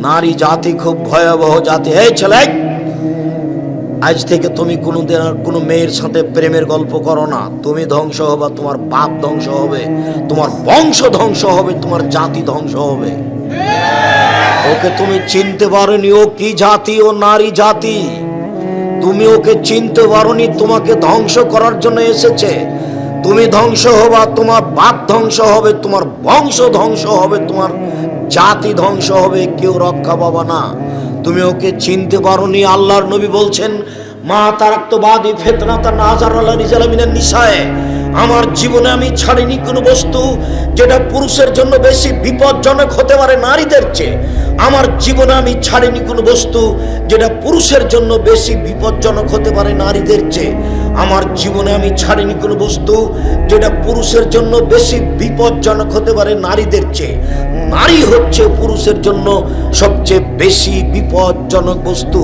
নারী জাতি খুব ভয়াবহ জাতি। এই ছেলে, আজ থেকে তুমি কোনোদিন আর কোনো মেয়ের সাথে প্রেমের গল্প করো না। তুমি ধ্বংস হবে, তোমার বাপ ধ্বংস হবে, তোমার বংশ ধ্বংস হবে, তোমার জাতি ধ্বংস হবে। ওকে তুমি চিনতে পারোনি, ও কি জাতি, ও নারী জাতি। তুমি ওকে চিনতে পারোনি, তোমাকে ধ্বংস করার জন্য এসেছে। তুমি ধ্বংস হবা, তোমার বাপ ধ্বংস হবে, তোমার বংশ ধ্বংস হবে, তোমার জাতি ধ্বংস হবে, কেউ রক্ষা পাবা না। তুমি ওকে চিনতে পারোনি। আল্লাহর নবী বলছেন, মা তারাক্তবাদী ফিতনাতা নাজার আলা রিজাল মিনান নিসায়ে, আমার জীবনে আমি ছাড়িনি কোনো বস্তু যেটা পুরুষের জন্য বেশি বিপজ্জনক হতে পারে নারীদের চেয়ে। আমার জীবনে আমি ছাড়িনি কোনো বস্তু যেটা পুরুষের জন্য বেশি বিপজ্জনক হতে পারে নারীদের চেয়ে। আমার জীবনে আমি ছাড়িনি কোনো বস্তু যেটা পুরুষের জন্য বেশি বিপজ্জনক হতে পারে নারীদের চেয়ে। নারী হচ্ছে পুরুষের জন্য সবচেয়ে বেশি বিপজ্জনক বস্তু।